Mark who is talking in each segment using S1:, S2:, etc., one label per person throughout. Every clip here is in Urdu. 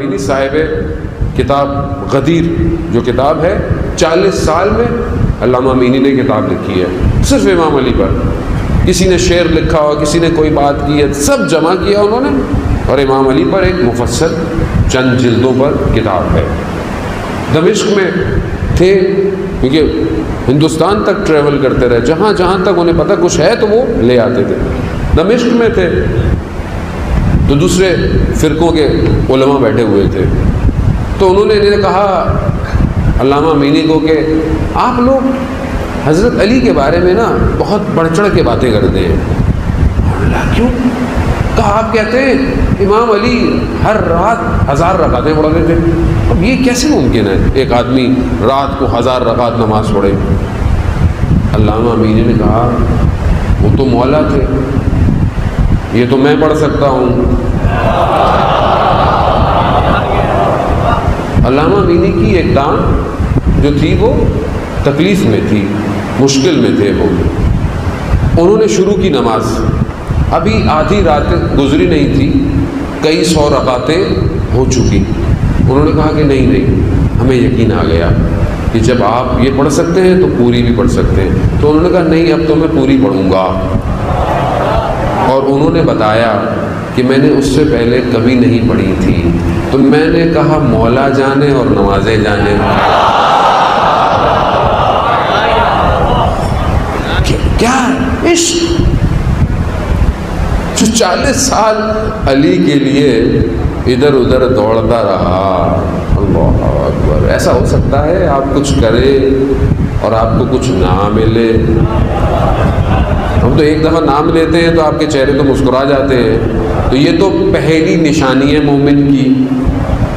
S1: امینی صاحب کتاب غدیر جو کتاب ہے 40 سال میں علامہ امینی نے کتاب لکھی ہے صرف امام علی پر. کسی نے شعر لکھا ہو, کسی نے کوئی بات کی ہے, سب جمع کیا انہوں نے, اور امام علی پر ایک مفصل چند جلدوں پر کتاب ہے. دمشق میں تھے کیونکہ ہندوستان تک ٹریول کرتے رہے, جہاں جہاں تک انہیں پتہ کچھ ہے تو وہ لے آتے تھے. دمشق میں تھے تو دوسرے فرقوں کے علماء بیٹھے ہوئے تھے, تو انہوں نے انہیں کہا علامہ امینی کو کہ آپ لوگ حضرت علی کے بارے میں نا بہت بڑھ چڑھ کے باتیں کرتے ہیں. کیوں؟ کہا آپ کہتے ہیں امام علی ہر رات 1000 رکعتیں پڑھتے تھے. اب یہ کیسے ممکن ہے ایک آدمی رات کو 1000 رکعت نماز پڑھے؟ علامہ امینی نے کہا وہ تو مولا تھے, یہ تو میں پڑھ سکتا ہوں. علامہ امینی کی ایک ٹانگ جو تھی وہ تکلیف میں تھی, مشکل میں تھے وہ. انہوں نے شروع کی نماز, ابھی آدھی رات گزری نہیں تھی, کئی 100 رکعتیں ہو چکی. انہوں نے کہا کہ نہیں, ہمیں یقین آ گیا کہ جب آپ یہ پڑھ سکتے ہیں تو پوری بھی پڑھ سکتے ہیں. تو انہوں نے کہا نہیں, اب تو میں پوری پڑھوں گا. اور انہوں نے بتایا کہ میں نے اس سے پہلے کبھی نہیں پڑھی تھی. تو میں نے کہا مولا جانے اور نمازیں جانے. کیا عشق, جو 40 سال علی کے لیے ادھر ادھر دوڑتا رہا. اللہ اکبر. ایسا ہو سکتا ہے آپ کچھ کریں اور آپ کو کچھ نہ ملے؟ ہم تو ایک دفعہ نام لیتے ہیں تو آپ کے چہرے تو مسکرا جاتے ہیں. تو یہ تو پہلی نشانی ہے مومن کی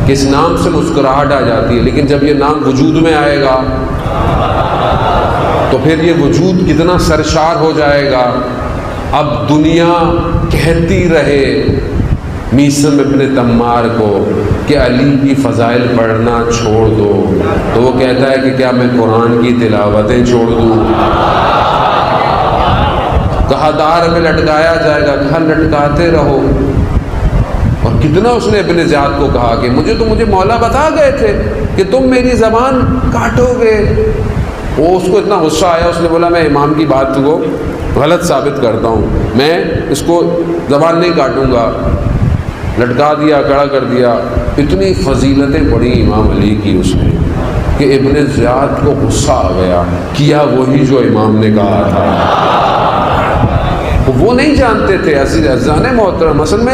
S1: کہ اس نام سے مسکراہٹ آ جاتی ہے. لیکن جب یہ نام وجود میں آئے گا تو پھر یہ وجود کتنا سرشار ہو جائے گا. اب دنیا کہتی رہے میثم ابن تمار کو کہ علی کی فضائل پڑھنا چھوڑ دو, تو وہ کہتا ہے کہ کیا میں قرآن کی تلاوتیں چھوڑ دوں؟ کہا دار میں لٹکایا جائے گا, کہا لٹکاتے رہو. اور کتنا اس نے ابن زیاد کو کہا کہ مجھے مولا بتا گئے تھے کہ تم میری زبان کاٹو گے. وہ اس کو اتنا غصہ آیا, اس نے بولا میں امام کی بات کو غلط ثابت کرتا ہوں, میں اس کو زبان نہیں کاٹوں گا. لٹکا دیا, کڑا کر دیا. اتنی فضیلتیں پڑھی امام علی کی اس نے کہ ابن زیاد کو غصہ آ گیا, کیا وہی جو امام نے کہا تھا. وہ نہیں جانتے تھے عزیزان محترم. اصل میں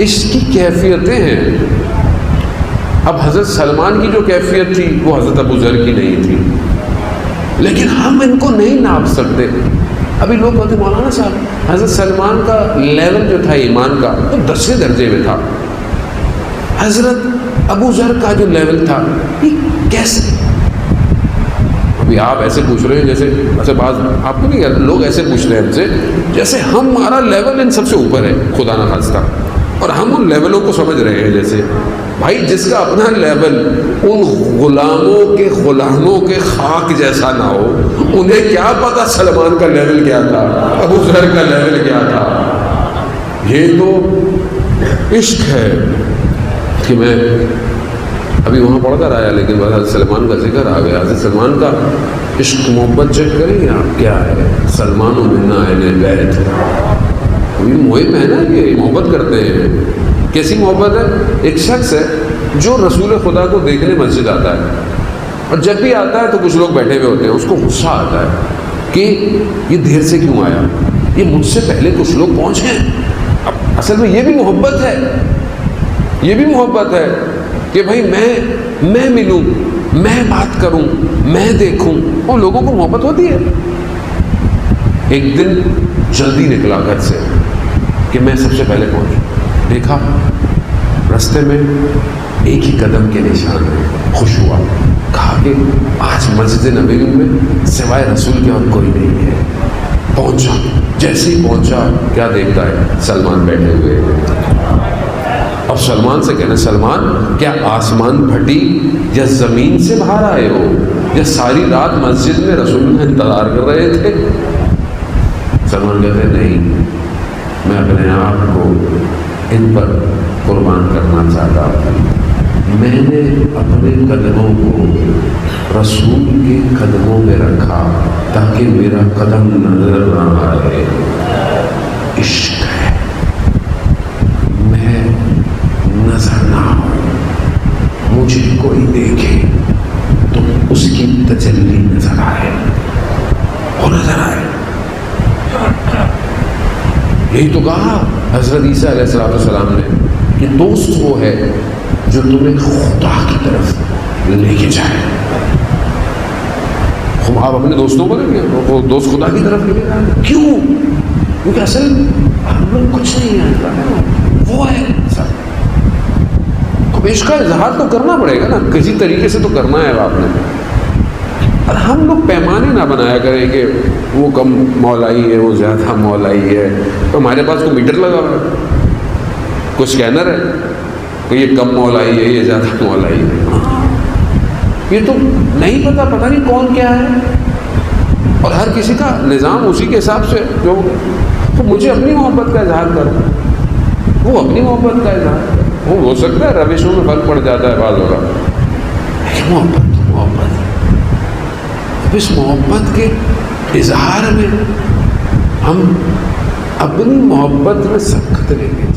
S1: اس کی کیفیتیں ہیں. اب حضرت سلمان کی جو کیفیت تھی وہ حضرت ابو ذر کی نہیں تھی, لیکن ہم ان کو نہیں ناپ سکتے. ابھی لوگ کہتے مولانا صاحب حضرت سلمان کا لیول جو تھا ایمان کا تو 10ویں درجے میں تھا, حضرت ابو ذر کا جو لیول تھا یہ کیسے؟ ابھی آپ ایسے پوچھ رہے ہیں جیسے اچھا بعض آپ کو نہیں کہتے, لوگ ایسے پوچھ رہے ہیں ہم سے جیسے ہمارا لیول ان سب سے اوپر ہے, خدا نہ خواستہ, اور ہم ان لیولوں کو سمجھ رہے ہیں. جیسے بھائی جس کا اپنا لیول ان غلاموں کے خاک جیسا نہ ہو, انہیں کیا پتا سلمان کا لیول کیا تھا, ابو ذر کا لیول کیا تھا. یہ تو عشق ہے کہ میں ابھی وہاں پڑھ کر آیا, لیکن بس حضرت سلمان کا ذکر آ گیا. حضرت سلمان کا عشق محبت چیک کریں گے آپ, کیا ہے سلمان و منا اہل بیت. یہ مہم ہے نا, یہ محبت کرتے ہیں. کیسی محبت ہے؟ ایک شخص ہے جو رسول خدا کو دیکھنے مسجد آتا ہے, اور جب بھی آتا ہے تو کچھ لوگ بیٹھے ہوئے ہوتے ہیں, اس کو غصہ آتا ہے کہ یہ دیر سے کیوں آیا, یہ مجھ سے پہلے کچھ لوگ پہنچ گئے. اب اصل میں یہ بھی محبت ہے, یہ بھی محبت ہے کہ بھائی میں ملوں, میں بات کروں, میں دیکھوں. اور لوگوں کو محبت ہوتی ہے. ایک دن جلدی نکلا گھر سے کہ میں سب سے پہلے پہنچوں. دیکھا رستے میں ایک ہی قدم کے نشان ہیں. خوش ہوا, کہا کہ آج مسجد نبوی میں سوائے رسول کے اور کوئی نہیں ہے. پہنچا, جیسے ہی پہنچا کیا دیکھتا ہے, سلمان بیٹھے ہوئے. اب سلمان سے کہنا, سلمان کیا آسمان پھٹی یا زمین سے باہر آئے ہو, یا ساری رات مسجد میں رسول کا انتظار کر رہے تھے؟ سلمان کہتے نہیں, میں اپنے آپ کو ان پر قربان کرنا چاہتا ہوں. میں نے اپنے قدموں کو رسول کے قدموں میں رکھا تاکہ میرا قدم نظر نہ آئے. عشق ہے، میں نظر نہ آؤں، مجھے کوئی دیکھے تو اس کی تجلی نظر آئے، وہ نظر آئے. یہی تو کہا حضرت عیسیٰ علیہ السلام نے کہ دوست وہ ہے جو تمہیں خدا کی طرف لے کے جائے. آپ اپنے دوستوں کو دیکھیں، وہ دوست خدا کی طرف لے کے جائے. کیوں؟ کیونکہ اصل ہم لوگ کچھ نہیں ہے، وہ ہے سب. عشق کا اظہار تو کرنا پڑے گا نا، کسی طریقے سے تو کرنا ہے آپ نے. اور ہم لوگ پیمانے نہ بنایا کریں کہ وہ کم مولائی ہے، وہ زیادہ مولائی ہے. تو ہمارے پاس کوئی میٹر لگا ہوا ہے، کوئی اسکینر ہے کہ یہ کم مولائی ہے، یہ زیادہ مولائی ہے. یہ تو نہیں پتا نہیں کون کیا ہے، اور ہر کسی کا نظام اسی کے حساب سے جو. تو مجھے اپنی محبت کا اظہار کرنا، وہ اپنی محبت کا اظہار. وہ ہو سکتا ہے روشوں میں فرق پڑ جاتا ہے بعض ہوگا، محبت اب اس محبت کے اظہار میں ہم اپنی محبت میں سخت لیں گے.